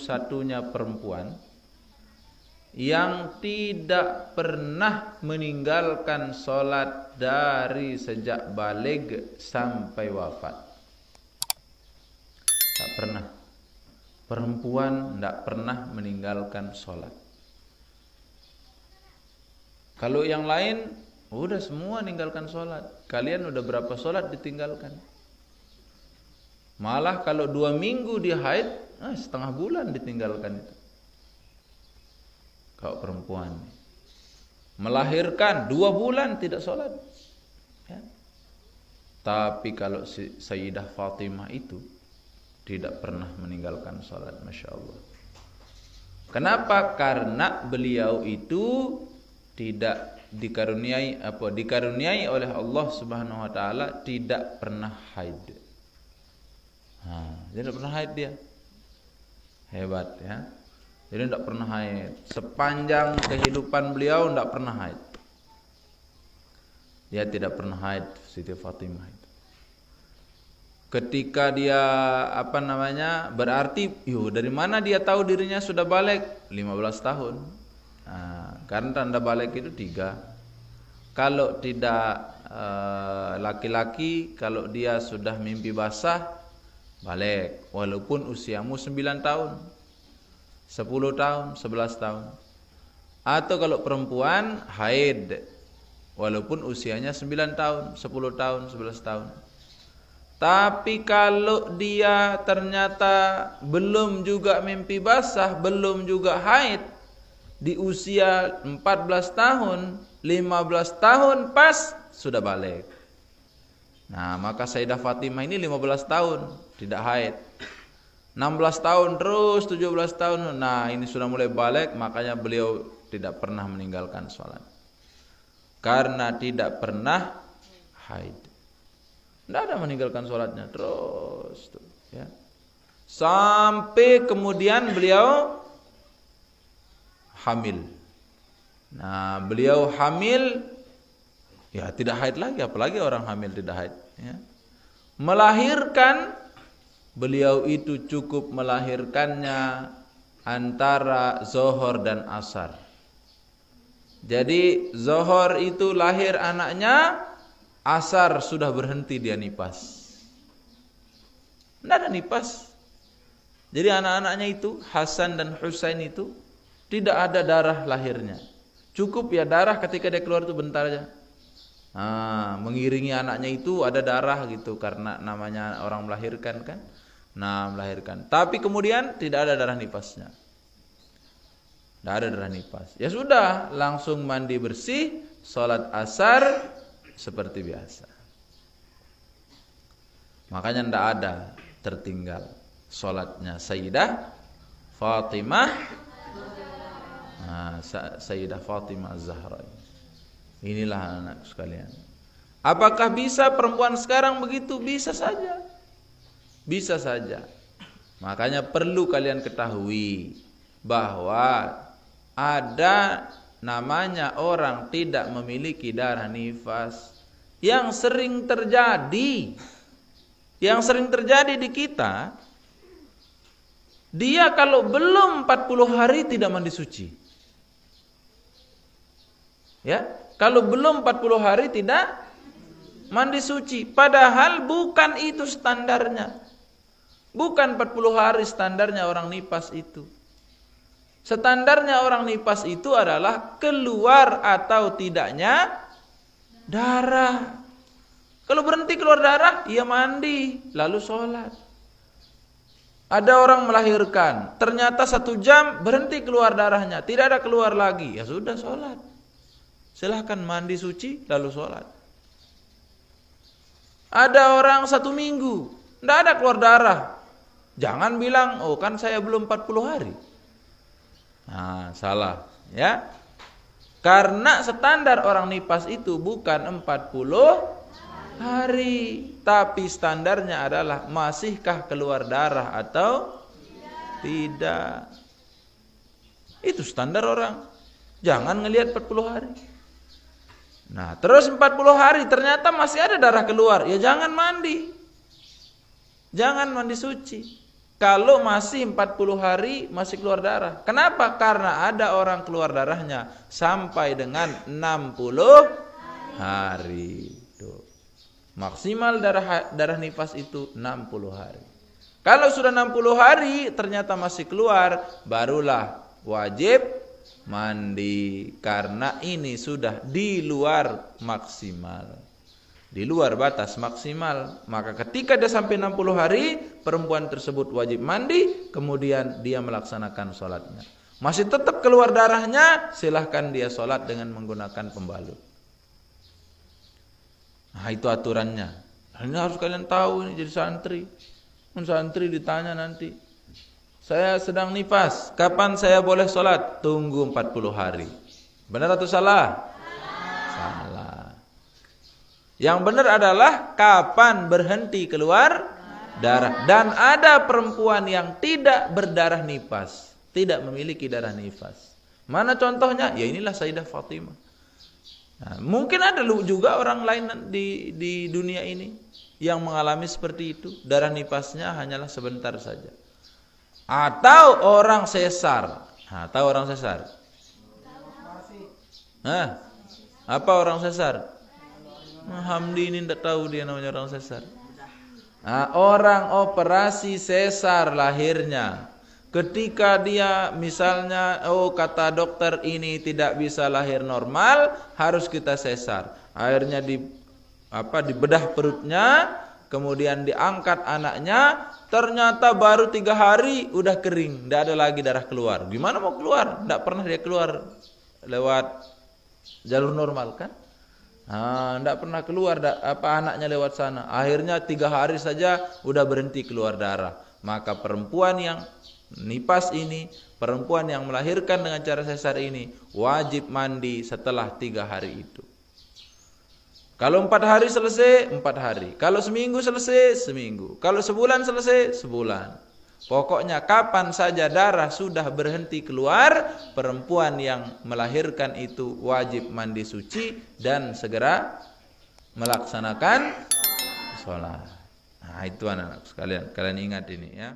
satu-satunya perempuan yang tidak pernah meninggalkan sholat dari sejak baligh sampai wafat. Tak pernah. Perempuan tidak pernah meninggalkan sholat. Kalau yang lain, udah semua meninggalkan sholat. Kalian udah berapa sholat ditinggalkan? Malah kalau 2 minggu dia haid, setengah bulan ditinggalkan itu. Kalau perempuan melahirkan 2 bulan tidak sholat, ya. Tapi kalau Sayyidah Fatimah itu tidak pernah meninggalkan sholat, masya Allah. Kenapa? Karena beliau itu tidak dikaruniai oleh Allah Subhanahu Wa Taala tidak pernah haid. Dia tidak pernah haid dia. Hebat ya. Jadi tidak pernah haid. Sepanjang kehidupan beliau tidak pernah haid. Dia tidak pernah haid, Siti Fatimah itu. Ketika dia berarti dari mana dia tahu dirinya sudah balik? 15 tahun. Karena tanda balik itu 3. Kalau tidak laki-laki, kalau dia sudah mimpi basah, balik. Walaupun usiamu 9 tahun, 10 tahun, 11 tahun. Atau kalau perempuan, haid. Walaupun usianya 9 tahun, 10 tahun, 11 tahun. Tapi kalau dia ternyata belum juga mimpi basah, belum juga haid, di usia 14 tahun, 15 tahun pas sudah balik. Nah, maka Sayyidah Fatimah ini 15 tahun tidak haid. 16 tahun terus, 17 tahun. Nah, ini sudah mulai balik, makanya beliau tidak pernah meninggalkan sholat. Karena tidak pernah haid. Tidak ada meninggalkan sholatnya terus, ya. Sampai kemudian beliau hamil. Nah, beliau hamil, ya tidak haid lagi, apalagi orang hamil tidak haid, ya. Melahirkan, beliau itu cukup melahirkannya antara Zuhur dan Asar. Jadi Zuhur itu lahir anaknya, Asar sudah berhenti dia nipas. Tidak ada nipas. Jadi anak-anaknya itu, Hasan dan Husain itu tidak ada darah lahirnya. Cukup ya darah ketika dia keluar itu bentar aja. Mengiringi anaknya itu ada darah gitu, karena namanya orang melahirkan kan. Nah, melahirkan. Tapi kemudian tidak ada darah nipasnya. Tidak ada darah nipas. Ya sudah, langsung mandi bersih, sholat asar seperti biasa. Makanya tidak ada tertinggal sholatnya Sayyidah Fatimah. Sayyidah Fatimah Az-Zahra. Inilah anak sekalian. Apakah bisa perempuan sekarang begitu? Bisa saja. Bisa saja. Makanya perlu kalian ketahui bahwa ada namanya orang tidak memiliki darah nifas yang sering terjadi. Yang sering terjadi di kita, dia kalau belum 40 hari tidak mandi suci. Ya, kalau belum 40 hari tidak mandi suci. Padahal bukan itu standarnya. Bukan 40 hari standarnya orang nifas itu. Standarnya orang nifas itu adalah keluar atau tidaknya darah. Kalau berhenti keluar darah, ia mandi, lalu sholat. Ada orang melahirkan, ternyata 1 jam berhenti keluar darahnya, tidak ada keluar lagi, ya sudah sholat. Silahkan mandi suci, lalu sholat. Ada orang 1 minggu, tidak ada keluar darah. Jangan bilang, oh kan saya belum 40 hari. Nah, salah, ya. Karena standar orang nifas itu bukan 40 hari, tapi standarnya adalah masihkah keluar darah atau tidak. Itu standar orang. Jangan ngelihat 40 hari. Nah, terus 40 hari ternyata masih ada darah keluar, ya jangan mandi. Jangan mandi suci. kalau masih 40 hari masih keluar darah. Kenapa? Karena ada orang keluar darahnya sampai dengan 60 hari. Tuh. Maksimal darah nifas itu 60 hari. Kalau sudah 60 hari ternyata masih keluar, barulah wajib mandi. Karena ini sudah di luar maksimal. Di luar batas maksimal. Maka ketika dia sampai 60 hari, perempuan tersebut wajib mandi, kemudian dia melaksanakan sholatnya. Masih tetap keluar darahnya, silahkan dia sholat dengan menggunakan pembalut. Nah, itu aturannya. Ini harus kalian tahu, ini jadi santri. Santri ditanya nanti, saya sedang nifas, kapan saya boleh sholat? Tunggu 40 hari. Benar atau salah? Salah. Yang benar adalah kapan berhenti keluar darah. Dan ada perempuan yang tidak berdarah nifas, tidak memiliki darah nifas. Mana contohnya? Ya inilah Sayyidah Fatimah. Nah, mungkin ada juga orang lain di dunia ini yang mengalami seperti itu. Darah nifasnya hanyalah sebentar saja. Atau orang sesar. Nah, tahu orang sesar? Hah? Apa orang sesar? Hamdi ini tidak tahu dia namanya orang sesar. Nah, orang operasi sesar lahirnya. Ketika dia misalnya, kata dokter ini tidak bisa lahir normal, harus kita sesar. Akhirnya dibedah perutnya, kemudian diangkat anaknya, ternyata baru 3 hari udah kering, tidak ada lagi darah keluar. Gimana mau keluar? Tidak pernah dia keluar lewat jalur normal kan? Tidak pernah keluar anaknya lewat sana. Akhirnya 3 hari saja udah berhenti keluar darah. Maka perempuan yang nifas ini, perempuan yang melahirkan dengan cara sesar ini, wajib mandi setelah 3 hari itu. Kalau 4 hari selesai, 4 hari. Kalau seminggu selesai, seminggu. Kalau sebulan selesai, sebulan. Pokoknya kapan saja darah sudah berhenti keluar, perempuan yang melahirkan itu wajib mandi suci dan segera melaksanakan sholat. Nah, itu anak-anak sekalian, kalian ingat ini ya.